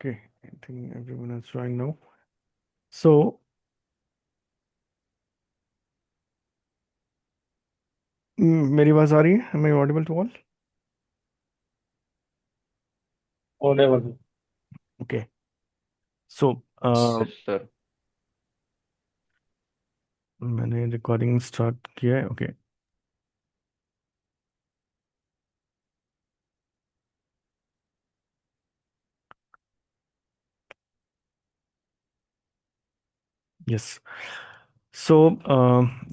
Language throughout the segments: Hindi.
Okay, I think everyone is joined now. So, मेरी आवाज आ रही है? Am I audible to all? Audible. Okay. So, yes sir. मैंने रिकॉर्डिंग स्टार्ट किया है. ओके. यस. सो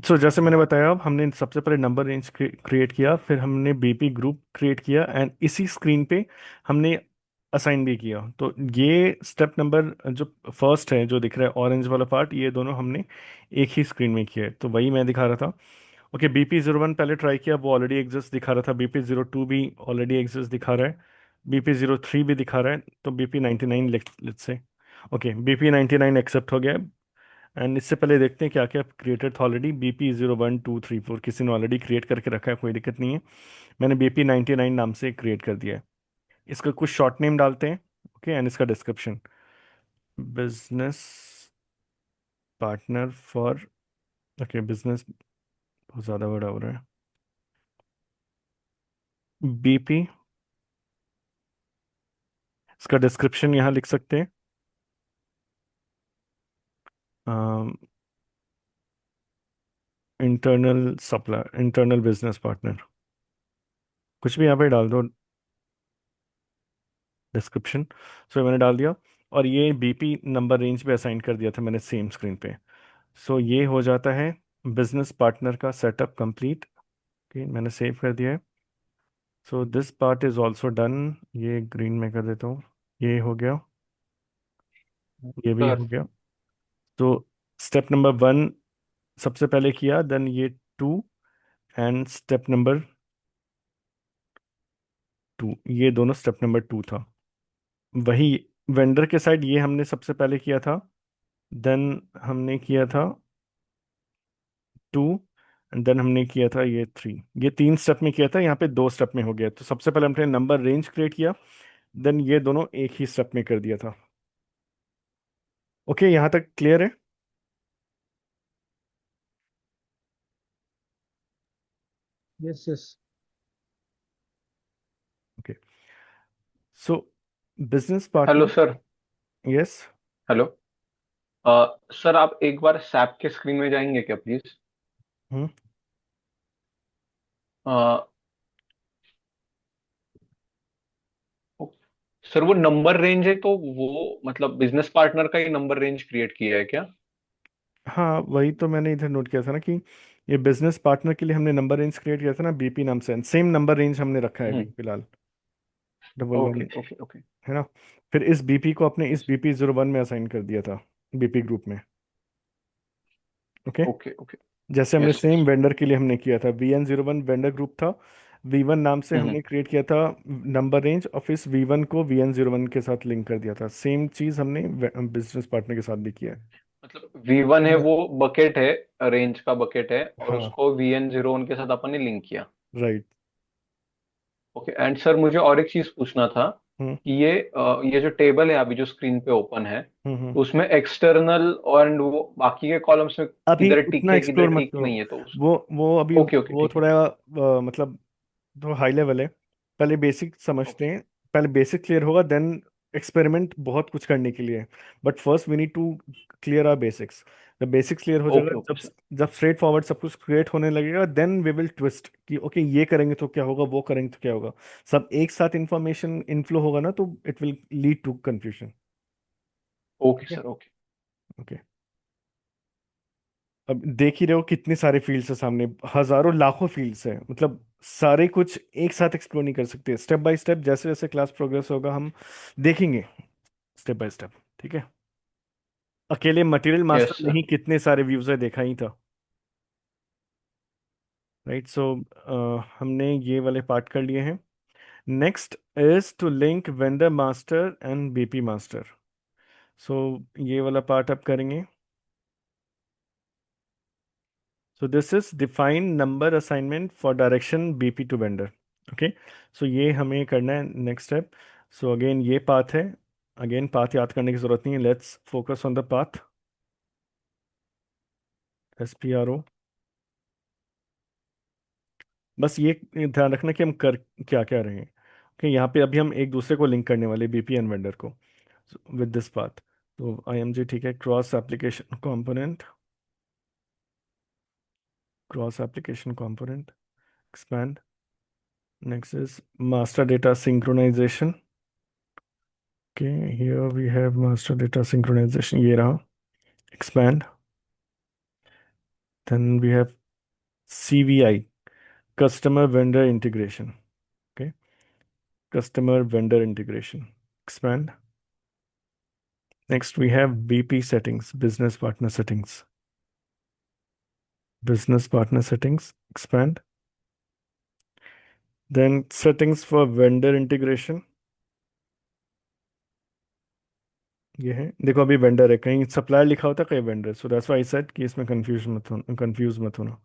सो जैसे मैंने बताया, अब हमने सबसे पहले नंबर रेंज क्रिएट किया, फिर हमने बीपी ग्रुप क्रिएट किया, एंड इसी स्क्रीन पे हमने असाइन भी किया. तो ये स्टेप नंबर जो फर्स्ट है, जो दिख रहा है ऑरेंज वाला पार्ट, ये दोनों हमने एक ही स्क्रीन में किया है. तो वही मैं दिखा रहा था. ओके, BP01 पहले ट्राई किया, वो ऑलरेडी एग्जिस्ट दिखा रहा था. BP02 भी ऑलरेडी एग्जिस्ट दिखा रहा है. BP03 भी दिखा रहा है. तो BP99 let's say. Okay, BP99 accept हो गया. एंड इससे पहले देखते हैं क्या क्या क्रिएटेड था ऑलरेडी. BP01 2 3 4 किसी ने ऑलरेडी क्रिएट करके रखा है, कोई दिक्कत नहीं है. मैंने BP99 नाम से क्रिएट कर दिया है. इसका कुछ शॉर्ट नेम डालते हैं. ओके, एंड इसका description: business partner for. Okay, business बहुत ज़्यादा बड़ा हो रहा है. BP. इसका डिस्क्रिप्शन यहाँ लिख सकते हैं: internal supplier, internal business partner, कुछ भी यहाँ पे डाल दो डिस्क्रिप्शन. सो मैंने डाल दिया. और ये BP नंबर रेंज पे असाइन कर दिया था मैंने सेम स्क्रीन पे. सो ये हो जाता है बिजनेस पार्टनर का सेटअप कंप्लीट. ओके, मैंने सेव कर दिया है. So this part is also done. ये ग्रीन में कर देता हूँ. ये हो गया. ये भी सर। हो गया. तो स्टेप नंबर 1 सबसे पहले किया, देन ये 2, एंड स्टेप नंबर 2, ये दोनों स्टेप नंबर 2 था. वही वेंडर के साइड ये हमने सबसे पहले किया था. देन हमने किया था 2, एंड देन हमने किया था ये 3. ये 3 स्टेप में किया था, यहाँ पे 2 स्टेप में हो गया. तो सबसे पहले हमने नंबर रेंज क्रिएट किया, देन ये दोनों एक ही स्टेप में कर दिया था. ओके, यहाँ तक क्लियर है? Yes yes. ओके. सो business hello partner. Sir. Yes. Hello. Sir आप एक बार सैप के स्क्रीन में जाएंगे क्या प्लीज? हम्म. सर वो नंबर रेंज है तो वो मतलब बिजनेस पार्टनर का ही नंबर रेंज क्रिएट किया है क्या? हाँ, वही तो मैंने इधर नोट किया था ना, कि ये बिजनेस पार्टनर के लिए हमने नंबर रेंज क्रिएट किया था ना, BP नाम से. सेम नंबर रेंज हमने रखा है अभी हम्म। फिलहाल. Double one. Okay okay okay. है ना? फिर इस BP को अपने इस BP01 में असाइन कर दिया था, BP ग्रुप में. ओके. Okay okay. जैसे हमने यस सेम यस। वेंडर के लिए हमने किया था, VN01 वेंडर ग्रुप था. V1 नाम से हम्म। हमने क्रिएट किया था नंबर रेंज, और फिर इस V1 को VN01 के साथ लिंक कर दिया था. सेम चीज़ हमने बिजनेस पार्टनर के साथ भी किया है. मतलब V1 है ब- वो बकेट है, रेंज का बकेट है, और हाँ. उसको VN01 के साथ अपन ने लिंक किया। राइट. ओके एंड सर मुझे और एक चीज पूछना था हम्म. कि ये जो टेबल है अभी जो स्क्रीन पे ओपन है, हम्म. तो उसमें एक्सटर्नल और वो बाकी के कॉलम्स में अभी किधर टिक उतना है किधर एक्सप्लोर मत टिक करो. नहीं है तो उस। वो अभी ओके ओके वो ठीक है। थोड़ा मतलब तो हाई लेवल है. पहले बेसिक समझते ओके। हैं. पहले बेसिक क्लियर होगा, देन एक्सपेरिमेंट बहुत कुछ करने के लिए. But first we need to clear our basics. जब बेसिक्स क्लियर हो जाएगा, ओके ओके जब सर। जब स्ट्रेट फॉरवर्ड सब कुछ क्रिएट होने लगेगा, देन वी विल ट्विस्ट कि ओके, ये करेंगे तो क्या होगा, वो करेंगे तो क्या होगा. सब एक साथ इंफॉर्मेशन इनफ्लो होगा ना, तो it will lead to confusion. Okay ठीक है. Sir okay. ओके. अब देख ही रहे हो कितने सारे फील्ड्स है सामने, हजारों लाखों फील्ड्स है. मतलब सारे कुछ एक साथ एक्सप्लोर नहीं कर सकते. स्टेप बाय स्टेप, जैसे जैसे क्लास प्रोग्रेस होगा, हम देखेंगे स्टेप बाय स्टेप. ठीक है. अकेले मटेरियल यस मास्टर में सर। ही कितने सारे व्यूज है, देखा ही था. राइट. सो हमने ये वाले पार्ट कर लिए हैं. Next is to link vendor master and BP master. So ये वाला पार्ट अब करेंगे. So this is define number assignment for direction BP to vendor. Okay. So ये हमें करना है नेक्स्ट स्टेप. सो अगेन ये पाथ है. अगेन पाथ याद करने की जरूरत नहीं है, let's focus on the path. SPRO। बस ये ध्यान रखना कि हम कर क्या क्या रहे हैं। ओके, यहाँ पे अभी हम एक दूसरे को लिंक करने वाले बीपीएन वेंडर को विद दिस पाथ। तो IMG ठीक है, cross application component, cross application component, expand. Next is master data synchronization. Okay, here we have master data synchronization, ये रहा, expand. Then we have CVI, customer vendor integration. Okay, customer vendor integration, expand. Next we have BP settings, business partner settings, business partner settings, expand. Then settings for vendor integration, ये है, देखो अभी वेंडर है, कहीं सप्लायर लिखा होता है, कहीं vendor, so that's why I said कि इसमें कंफ्यूज मत होना।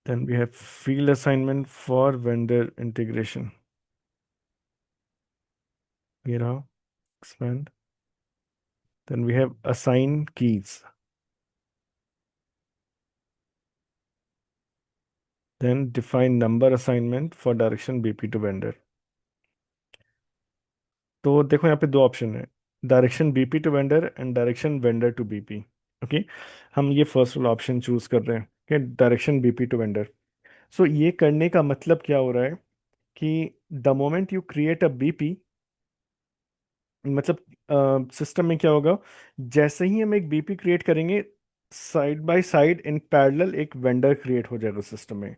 Then we have field assignment for vendor integration. ये रहा, expand. Then we have assign keys. Then define number assignment for direction BP to vendor. तो देखो यहाँ पे दो ऑप्शन है, direction BP to vendor and direction vendor to BP. Okay, हम ये फर्स्ट वाला ऑप्शन चूज कर रहे हैं कि डायरेक्शन बीपी टू वेंडर। सो ये करने का मतलब क्या हो रहा है कि the moment you create a BP, मतलब सिस्टम में क्या होगा, जैसे ही हम एक बीपी क्रिएट करेंगे, side by side in parallel एक वेंडर क्रिएट हो जाएगा सिस्टम में।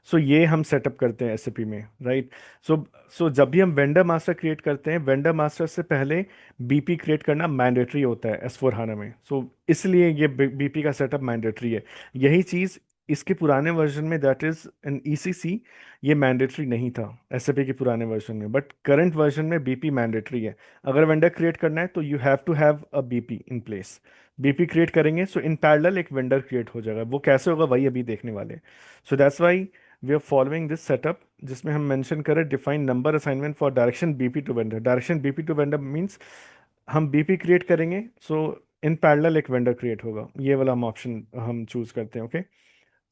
सो ये हम सेटअप करते हैं एसएपी में, राइट। सो सो जब भी हम वेंडर मास्टर क्रिएट करते हैं, वेंडर मास्टर से पहले बीपी क्रिएट करना मैंडेटरी होता है एस4 हाना में। सो इसलिए ये बीपी का सेटअप मैंडेटरी है। यही चीज़ इसके पुराने वर्जन में, दैट इज इन ईसीसी, ये मैंडेटरी नहीं था एसएपी के पुराने वर्जन में, बट करंट वर्जन में बीपी मैंडेटरी है। अगर वेंडर क्रिएट करना है तो you have to have a BP in place. BP create करेंगे सो इन पैरेलल एक वेंडर क्रिएट हो जाएगा, वो कैसे होगा वही अभी देखने वाले। So that's why we are following this setup, जिसमें हम मेंशन करें define number assignment for direction BP to vendor. Direction BP to vendor means हम बीपी क्रिएट करेंगे, सो इन पैरेलल एक वेंडर क्रिएट होगा, ये वाला हम ऑप्शन हम चूज करते हैं। Okay,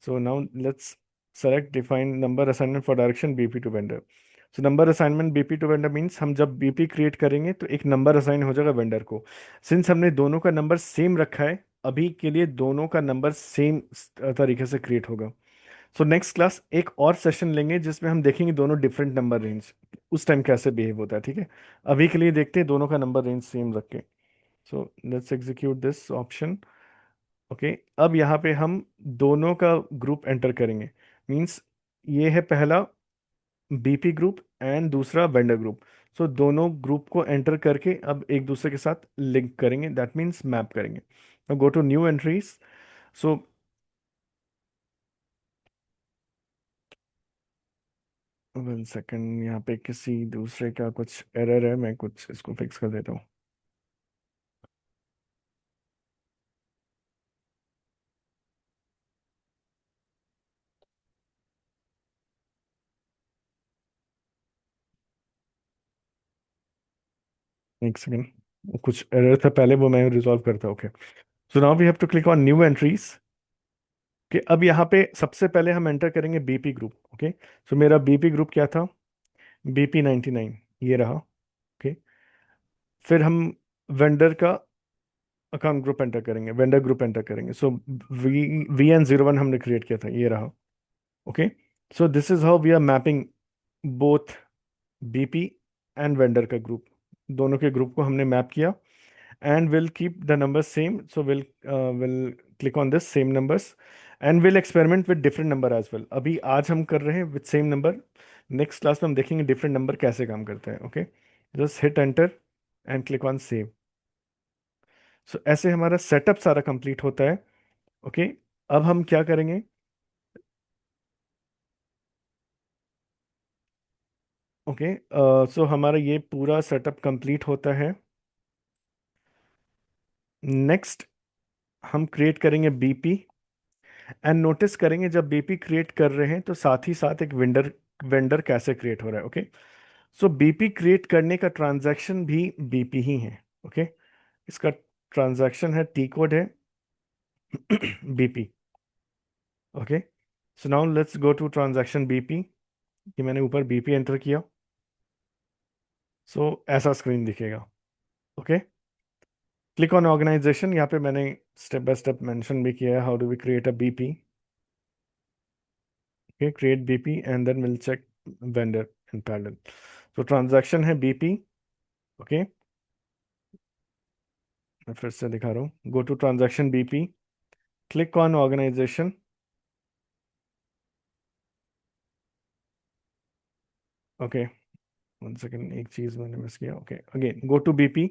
so now let's select define number assignment for direction BP to vendor. So number assignment BP to vendor means हम जब बीपी क्रिएट करेंगे तो एक नंबर असाइन हो जाएगा वेंडर को। सिंस हमने दोनों का नंबर सेम रखा है, अभी के लिए दोनों का नंबर सेम तरीके से क्रिएट होगा। सो नेक्स्ट क्लास एक और सेशन लेंगे जिसमें हम देखेंगे दोनों डिफरेंट नंबर रेंज उस टाइम कैसे बिहेव होता है, ठीक है। अभी के लिए देखते हैं दोनों का नंबर रेंज सेम रख के। So let's execute this option. Okay, अब यहाँ पे हम दोनों का ग्रुप एंटर करेंगे, मींस ये है पहला बीपी ग्रुप एंड दूसरा वेंडर ग्रुप। सो दोनों ग्रुप को एंटर करके अब एक दूसरे के साथ लिंक करेंगे, दैट मीन्स मैप करेंगे। Go to new entries. So 1 second, यहाँ पे किसी दूसरे का कुछ एरर है, मैं कुछ इसको फिक्स कर देता हूँ। 1 सेकेंड, कुछ एरर था पहले, वो मैं रिजॉल्व करता। Okay, so now we have to click on new entries. कि अब यहाँ पे सबसे पहले हम एंटर करेंगे बीपी ग्रुप। ओके, सो मेरा बीपी ग्रुप क्या था, BP99, ये रहा। ओके, फिर हम वेंडर का अकाउंट ग्रुप एंटर करेंगे, वेंडर ग्रुप एंटर करेंगे। सो VN01 हमने क्रिएट किया था, ये रहा। Okay, so this is how we are mapping both BP and vendor का ग्रुप, दोनों के ग्रुप को हमने मैप किया। And will keep the number same, so will click on this same numbers and will experiment with different number as well. अभी आज हम कर रहे हैं with same number, next class में हम देखेंगे डिफरेंट नंबर कैसे काम करते हैं। Okay, just hit enter and click on save. So ऐसे हमारा सेटअप सारा कंप्लीट होता है। ओके, अब हम क्या करेंगे। ओके, सो हमारा ये पूरा सेटअप कंप्लीट होता है। नेक्स्ट हम क्रिएट करेंगे बीपी एंड नोटिस करेंगे जब बीपी क्रिएट कर रहे हैं तो साथ ही साथ एक वेंडर वेंडर कैसे क्रिएट हो रहा है। ओके, सो बीपी क्रिएट करने का ट्रांजैक्शन भी बीपी ही है। ओके, इसका ट्रांजैक्शन है, टी कोड है BP. Okay, so now let's go to transaction BP. कि मैंने ऊपर बीपी एंटर किया, सो ऐसा स्क्रीन दिखेगा। Okay, click on organisation. यहाँ पे मैंने स्टेप बाय स्टेप मेंशन भी किया है, how do we create a BP. Okay, create BP and then will check vendor in parallel. तो ट्रांजैक्शन है बीपी। ओके, मैं फिर से दिखा रहा हूँ, go to transaction BP, click on organisation. Okay, one second, एक चीज मैंने मिस किया। Okay, again go to BP.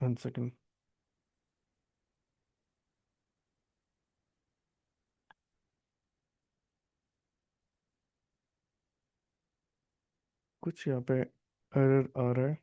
One second, कुछ यहाँ पे एरर आ रहा है।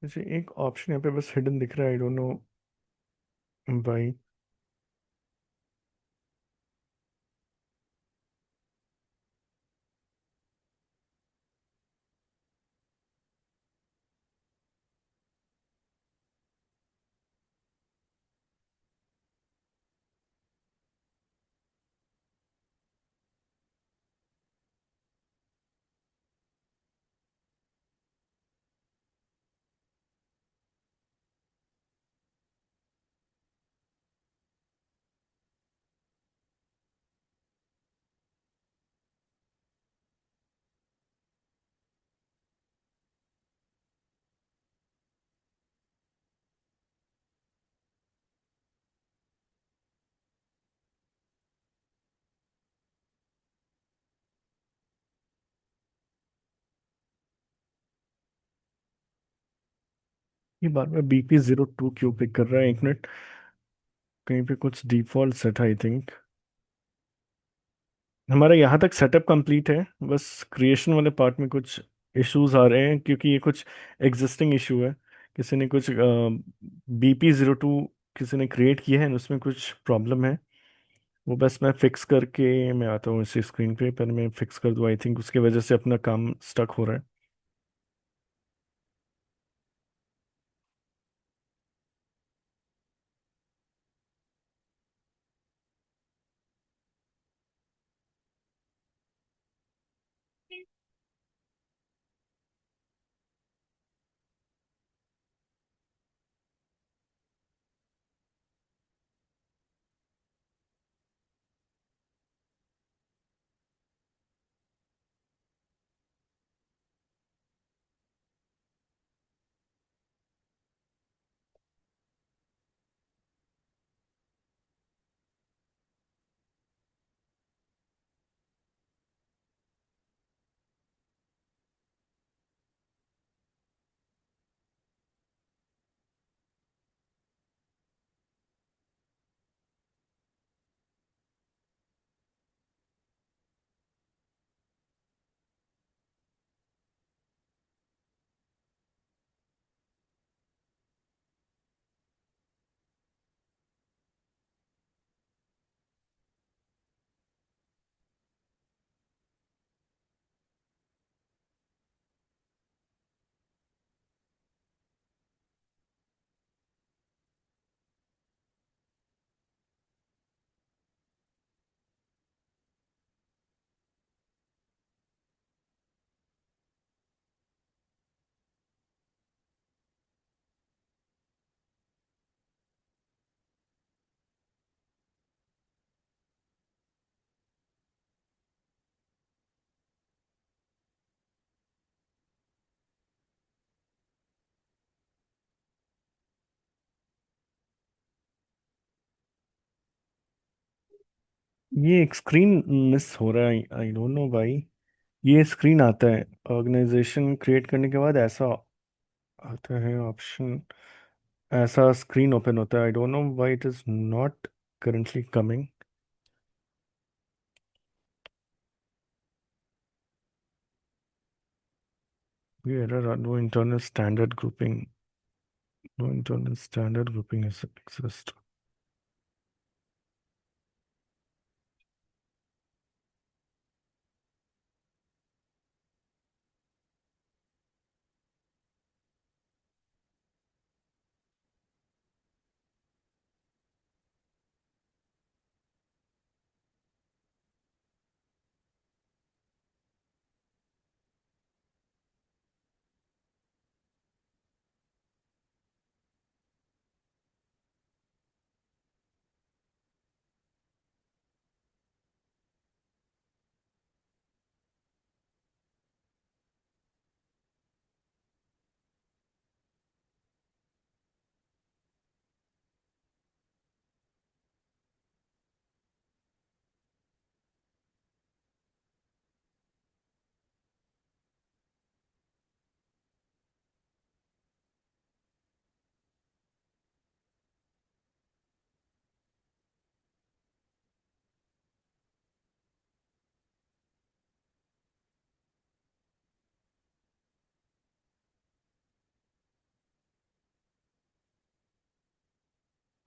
मुझे एक ऑप्शन यहाँ पे बस हिडन दिख रहा है, आई डोंट नो भाई। ये बार बार BP02 क्यों पिक कर रहा है, एक मिनट। कहीं पे कुछ डिफॉल्ट सेट है आई थिंक। हमारा यहाँ तक सेटअप कंप्लीट है, बस क्रिएशन वाले पार्ट में कुछ इश्यूज आ रहे हैं, क्योंकि ये कुछ एग्जिस्टिंग इशू है। किसी ने कुछ BP02 किसी ने क्रिएट किया है, and उसमें कुछ प्रॉब्लम है। वो बस मैं फिक्स करके मैं आता हूँ इसी स्क्रीन पे, पर मैं फिक्स कर दूँ, आई थिंक उसके वजह से अपना काम स्टक हो रहा है। ये एक स्क्रीन मिस हो रहा है, आई डोंट नो भाई। ये स्क्रीन आता है ऑर्गेनाइजेशन क्रिएट करने के बाद, ऐसा आता है ऑप्शन, ऐसा स्क्रीन ओपन होता है। I don't know why it is not currently coming. ये error, no internal standard grouping, no internal standard grouping exist.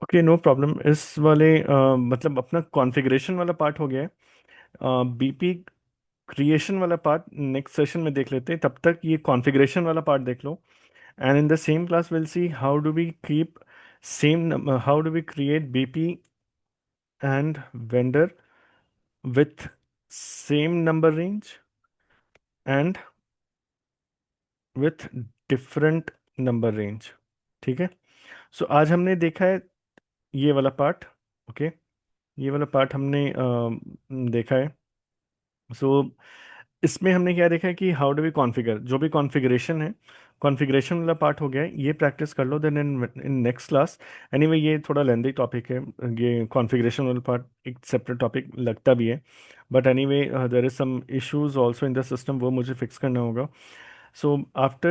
Okay, no problem. इस वाले मतलब अपना कॉन्फ़िगरेशन वाला पार्ट हो गया है। बीपी क्रिएशन वाला पार्ट नेक्स्ट सेशन में देख लेते हैं, तब तक ये कॉन्फ़िगरेशन वाला पार्ट देख लो। And in the same class will see how do we keep same, how do we create BP and vendor with same number range and with different number range। ठीक है। सो आज हमने देखा है ये वाला पार्ट। ओके, ये वाला पार्ट हमने देखा है। सो इसमें हमने क्या देखा है कि हाउ डू वी कॉन्फ़िगर, जो भी कॉन्फ़िगरेशन है, कॉन्फ़िगरेशन वाला पार्ट हो गया है, ये प्रैक्टिस कर लो। Then in in next class, anyway ये थोड़ा लेंदी टॉपिक है। ये कॉन्फ़िगरेशन वाला पार्ट एक सेपरेट टॉपिक लगता भी है, but anyway there is some issues also in the system, वो मुझे फिक्स करना होगा। So after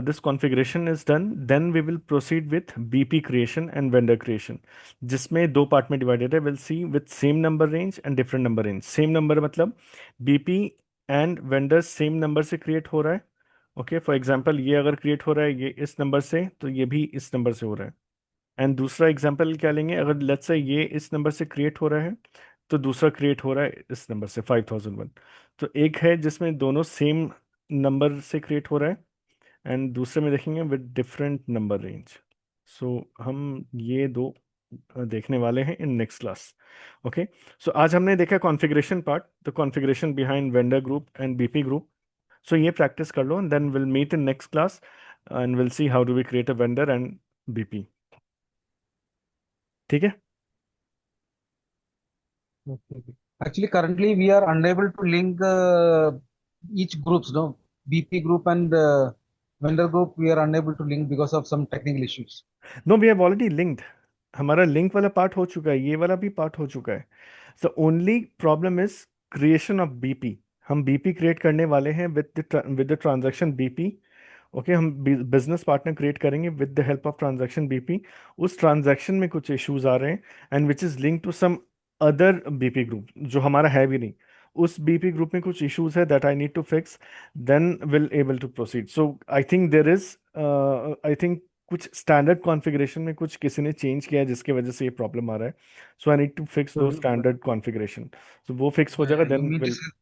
this configuration is done, then we will proceed with BP creation and vendor creation, जिसमें दो पार्ट में डिवाइडेड है। We'll see with same number range and different number range। same number मतलब BP and vendor same number से create हो रहा है। ओके, फॉर एग्जांपल ये अगर क्रिएट हो रहा है ये इस नंबर से, तो ये भी इस नंबर से हो रहा है। एंड दूसरा एग्जांपल क्या लेंगे, अगर लेट्स से ये इस नंबर से क्रिएट हो रहा है, तो दूसरा क्रिएट हो रहा है इस नंबर से 5001। तो एक है जिसमें दोनों सेम नंबर से क्रिएट हो रहा है, एंड दूसरे में देखेंगे with different number range. So हम ये दो देखने वाले हैं in next class. Okay, so आज हमने देखा configuration part, the configuration behind vendor group and BP group. So ये प्रैक्टिस कर लो, then will meet in next class and will see how do we create a vendor and BP. ठीक है। Okay. Actually, currently we are unable to link each groups, no? BP group and vendor group, we are unable to link because of some technical issues. No, we have already linked. हमारा लिंक वाला पार्ट हो चुका है, ये वाला भी पार्ट हो चुका है। So only problem is creation of BP. हम बीपी क्रिएट करने वाले हैं with the transaction BP. Okay, हम बिजनेस पार्टनर क्रिएट करेंगे with the help of transaction BP. उस ट्रांजैक्शन में कुछ इश्यूज आ रहे हैं, and which is link to some other BP group जो हमारा है भी नहीं। उस बीपी ग्रुप में कुछ इश्यूज है that I need to fix, then will able to proceed. So I think there is, I think कुछ स्टैंडर्ड कॉन्फ़िगरेशन में कुछ किसी ने चेंज किया है जिसकी वजह से ये प्रॉब्लम आ रहा है। So I need to fix दो So, स्टैंडर्ड कॉन्फ़िगरेशन। सो वो फिक्स हो जाएगा, you then mean to will. say,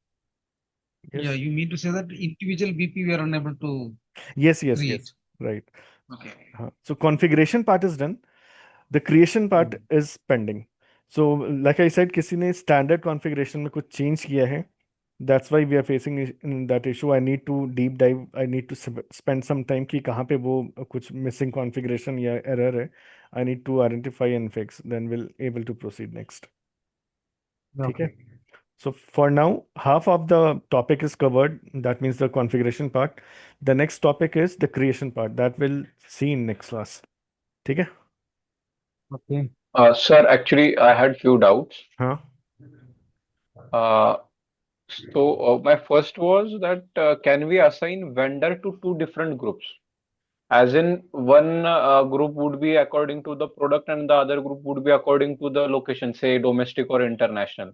yeah, yes, you mean to say that individual BP we are unable to yes, yes, create. Yes, right. Okay. हाँ, so configuration part is done, the creation part Hmm. Is pending. So like I said, किसी ने स्टैंडर्ड कॉन्फ़िगरेशन में कुछ चेंज किया है, that's why we are facing in that issue. I need to deep dive, I need to spend some time कि कहाँ पे वो कुछ मिसिंग कॉन्फ़िगरेशन या एरर है। I need to identify and fix, then will able to proceed next. ठीक है। Okay. So for now, half of the topic is covered. That means the configuration part. The next topic is the creation part. That we'll see in next class. ठीक है। Okay. Sir, actually, I had few doubts. हाँ। So my first was that can we assign vendor to two different groups? As in, one group would be according to the product, and the other group would be according to the location, say domestic or international.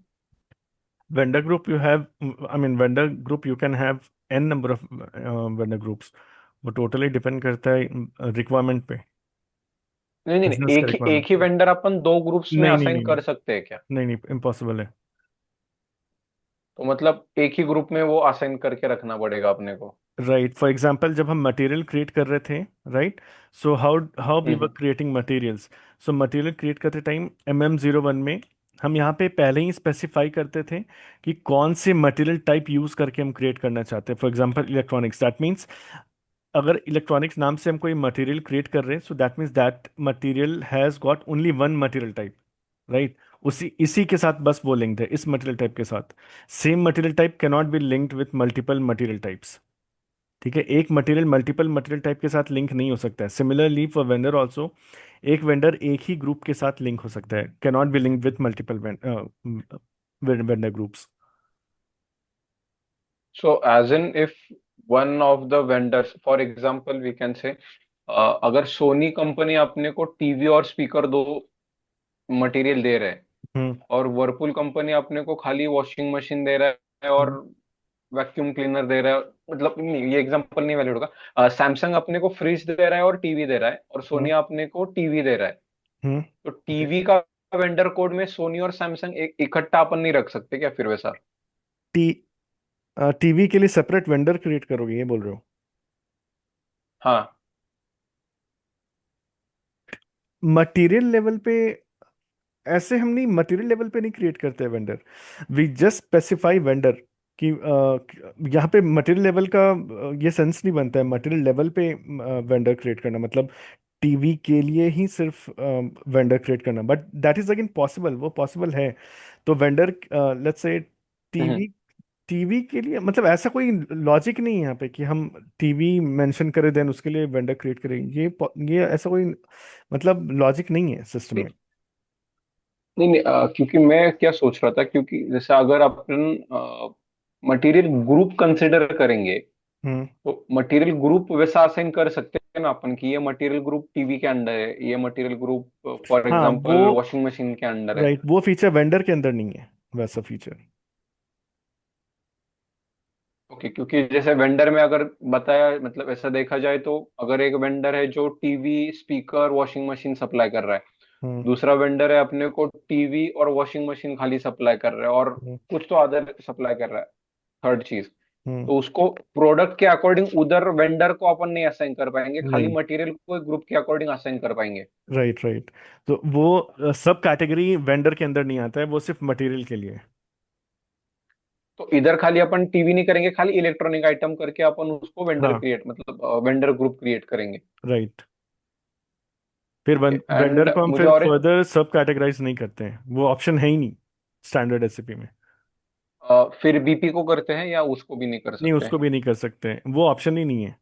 Vendor group you have, I mean vendor group you can have n number of vendor groups. वो टोटली डिपेंड करता है रिक्वायरमेंट पे, नहीं नहीं नहीं, बिजनेस का एक रिक्वायरमेंट ही पे। वेंडर अपन दो ग्रुप्स में नहीं नहीं असाइन नहीं नहीं कर सकते हैं क्या? नहीं नहीं इम्पॉसिबल है। तो मतलब एक ही ग्रुप में वो असाइन करके रखना पड़ेगा अपने को। राइट, फॉर एग्जांपल जब हम मटेरियल क्रिएट कर रहे थे, right, so how how we were hmm. Creating materials. So material create करते टाइम MM01 में हम यहाँ पे पहले ही स्पेसिफाई करते थे कि कौन से मटेरियल टाइप यूज करके हम क्रिएट करना चाहते हैं। For example electronics, that means अगर इलेक्ट्रॉनिक्स नाम से हम कोई मटेरियल क्रिएट कर रहे हैं, so that means that material has got only one material type, right. उसी इसी के साथ बस वो लिंक्ड है इस मटेरियल टाइप के साथ। Same material type cannot be linked with multiple material types. ठीक है, एक मटेरियल मल्टीपल मटेरियल टाइप के साथ लिंक नहीं हो सकता है। सिमिलरली फॉर वेंडर ऑल्सो, एक वेंडर एक ही ग्रुप के साथ लिंक हो सकता है, cannot be link with multiple vendor groups. So as in if one of the vendors, for example we can say, अगर सोनी कंपनी अपने को टीवी और स्पीकर दो मटेरियल दे रहे हैं, हम्म और वर्लपूल कंपनी अपने को खाली वॉशिंग मशीन दे रहा है और हम्म वैक्यूम क्लीनर दे रहा है, मतलब नहीं, ये एग्जांपल नहीं वैलिड होगा। सैमसंग अपने को फ्रिज दे रहा है और टीवी दे रहा है, और सोनी हम्म अपने को टीवी दे रहा है। हम्म तो टीवी का वेंडर कोड में सोनी और सैमसंग इकट्ठा अपन नहीं रख सकते क्या फिर वैसा? टी टीवी के लिए सेपरेट वेंडर क्रिएट करोगे ये बोल रहे हो? हाँ। मटेरियल लेवल पे ऐसे हम नहीं, मटेरियल लेवल पे नहीं क्रिएट करते vendor. We just specify vendor कि यहाँ पे मटेरियल लेवल का ये सेंस नहीं बनता है मटेरियल लेवल पे वेंडर क्रिएट करना, मतलब टीवी के लिए ही सिर्फ वेंडर क्रिएट करना। But that is again possible, वो पॉसिबल है। तो vendor let's say hmm. TV TV के लिए, मतलब ऐसा कोई लॉजिक नहीं है यहाँ पे कि हम टीवी मेंशन करें देन उसके लिए वेंडर क्रिएट करें। ये ऐसा कोई मतलब लॉजिक नहीं है सिस्टम नहीं में। नहीं नहीं, क्योंकि मैं क्या सोच रहा था, क्योंकि जैसे अगर अपन मटेरियल ग्रुप कंसिडर करेंगे, हम्म तो मटेरियल ग्रुप वैसा असाइन कर सकते हैं ना अपन कि ये मटेरियल ग्रुप टीवी के अंडर है, ये मटेरियल ग्रुप फॉर हाँ वो, एग्जांपल वॉशिंग मशीन के अंडर है। राइट, वो फीचर वेंडर के अंदर नहीं है, वैसा फीचर। ओके, क्योंकि जैसे वेंडर में अगर बताया, मतलब ऐसा देखा जाए तो अगर एक वेंडर है जो TV speaker washing machine supply कर रहा है, हम्म दूसरा वेंडर है अपने को टीवी और वॉशिंग मशीन खाली सप्लाई कर रहा है, और हम्म कुछ तो अदर सप्लाई कर रहा है, थर्ड चीज, हम्म, तो उसको प्रोडक्ट के अकॉर्डिंग उधर वेंडर को अपन नहीं असाइन कर पाएंगे, खाली नहीं, मटेरियल को ग्रुप के अकॉर्डिंग असाइन कर पाएंगे। Right right. तो वो सब कैटेगरी वेंडर के अंदर नहीं आता है, वो सिर्फ मटेरियल के लिए है। तो इधर खाली अपन टीवी नहीं करेंगे, खाली इलेक्ट्रॉनिक आइटम करके अपन उसको वेंडर हाँ, क्रिएट, मतलब वेंडर ग्रुप क्रिएट करेंगे। राइट। फिर ओके, वेंडर एंड को हम मुझे फिर और एक, फर्दर सब कैटेगराइज नहीं करते हैं, वो ऑप्शन है ही नहीं स्टैंडर्ड एसएपी में। फिर बीपी को करते हैं या उसको भी नहीं कर नहीं, सकते उसको हैं? भी नहीं कर सकते हैं, वो ऑप्शन ही नहीं है।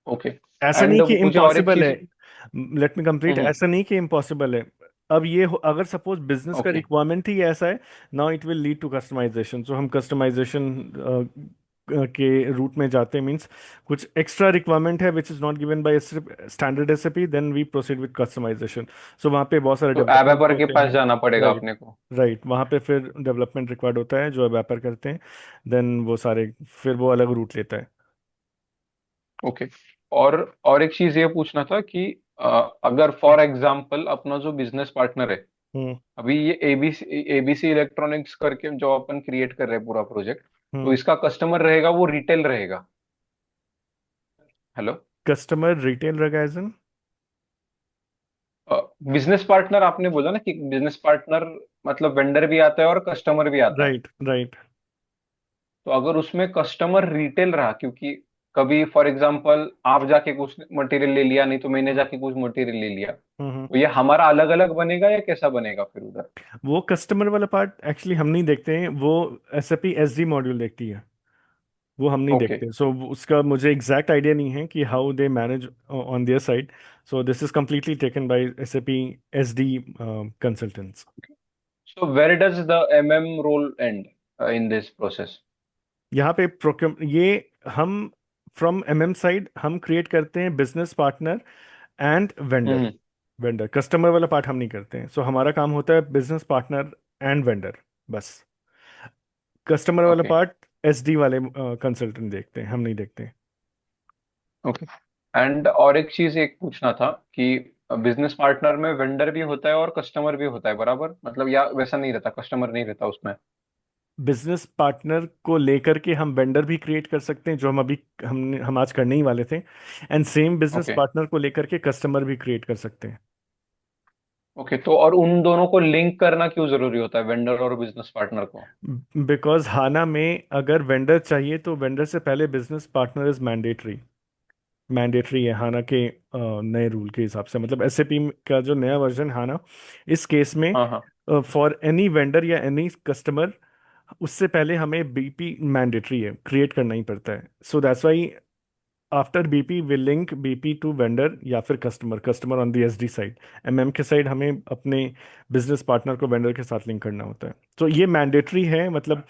ओके। ऐसा नहीं एंड कि मुझे और एक इम्पॉसिबल है, चीज। Let me complete, hmm. ऐसा नहीं कि इम्पॉसिबल है। अब ये अगर सपोज बिजनेस का ओके। रिक्वायरमेंट ही ऐसा है, now it will lead to customization. So हम कस्टमाइजेशन के रूट में जाते हैं, मींस कुछ एक्स्ट्रा रिक्वायरमेंट है which is not given by standard SAP, then we proceed with customization. So वहाँ पे बहुत सारे तो डेवलपमेंट एवेपर के होते पास हैं। जाना पड़ेगा राइट अपने को? राइट, वहाँ पे फिर डेवलपमेंट रिक्वायर्ड होता है जो डेवलपर करते हैं, देन वो सारे, फिर वो अलग रूट लेता है। ओके। और एक चीज ये पूछना था कि अगर फॉर एग्जांपल अपना जो बिजनेस पार्टनर है, हम्म अभी ये एबीसी इलेक्ट्रॉनिक्स करके जो अपन क्रिएट कर रहे हैं पूरा प्रोजेक्ट, तो हम्म इसका कस्टमर रहेगा वो रिटेल रहेगा? हेलो? कस्टमर रिटेल रहेगा? बिजनेस पार्टनर आपने बोला ना कि बिजनेस पार्टनर मतलब वेंडर भी आता है और कस्टमर भी आता है। Right right. तो अगर उसमें कस्टमर रिटेल रहा, क्योंकि कभी फॉर एग्जांपल आप जाके कुछ मटेरियल ले लिया, नहीं तो मैंने जाके कुछ मटेरियल ले लिया, हम्म। तो ये हमारा अलग अलग बनेगा या कैसा बनेगा फिर उधर? वो कस्टमर वाला पार्ट एक्चुअली हम नहीं देखते हैं, वो एसएपी एसडी मॉड्यूल देखती है, वो हम नहीं ओके। देखते। सो उसका मुझे एग्जैक्ट आइडिया नहीं है कि how they manage on their side. So this is completely taken by SAP SD consultants. So where does the MM role end in this process? यहाँ पे प्रोक्योर ये हम फ्रॉम एमएम साइड हम क्रिएट करते हैं business partner and vendor. Hmm. Vendor customer वाला पार्ट हम नहीं करते हैं, सो हमारा काम होता है बिजनेस पार्टनर एंड वेंडर बस। कस्टमर वाला ओके। पार्ट एसडी वाले कंसल्टेंट देखते हैं, हम नहीं देखते। ओके। एंड और एक चीज एक पूछना था कि बिजनेस पार्टनर में वेंडर भी होता है और कस्टमर भी होता है बराबर, मतलब या वैसा नहीं रहता, कस्टमर नहीं रहता उसमें? बिजनेस पार्टनर को लेकर के हम वेंडर भी क्रिएट कर सकते हैं, जो हम आज करने ही वाले थे। And same business okay. Partner को लेकर के कस्टमर भी क्रिएट कर सकते हैं। ओके, तो और उन दोनों को लिंक करना क्यों जरूरी होता है, वेंडर और बिजनेस पार्टनर को? बिकॉज हाना में अगर वेंडर चाहिए तो वेंडर से पहले business partner is mandatory. Mandatory है हाना के नए रूल के हिसाब से, मतलब एसएपी का जो नया वर्जन हाना, इस केस में हाँ हाँ। फॉर एनी वेंडर या एनी कस्टमर उससे पहले हमें बीपी मैंडेटरी है, क्रिएट करना ही पड़ता है। So that's why after BP will link BP to vendor या फिर customer, customer on the SD side. MM के साइड हमें अपने बिजनेस पार्टनर को वेंडर के साथ लिंक करना होता है। तो ये मैंडेटरी है, मतलब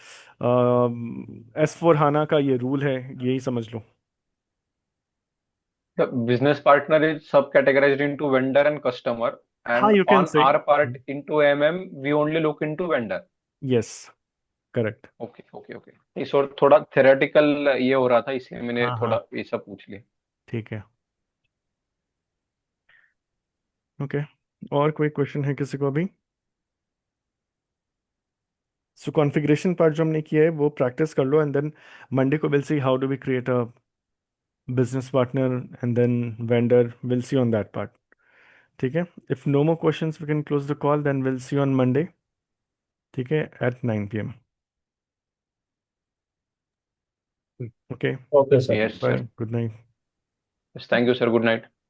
एस फोर हाना का ये रूल है, यही समझ लो। The business partner is subcategorized into vendor and customer, हाँ, and यू कैन on से। our part into MM, we only look into vendor. Yes, correct. Okay okay okay, इस और थोड़ा थेरेटिकल ये हो रहा था, इसलिए मैंने हाँ हाँ, थोड़ा ये सब पूछ लिया। ठीक है। ओके, और कोई क्वेश्चन है किसी को अभी? सो कॉन्फ़िगरेशन पार्ट जो हमने किया है वो प्रैक्टिस कर लो, एंड देन मंडे को will see how do we create a business partner and then vendor, will see on that part. ठीक है, if no more questions we can close the call, then will see on Monday. ठीक है, at 9 p.m. Okay, okay sir. Yes bye, sir. Good night. Thank you sir, good night.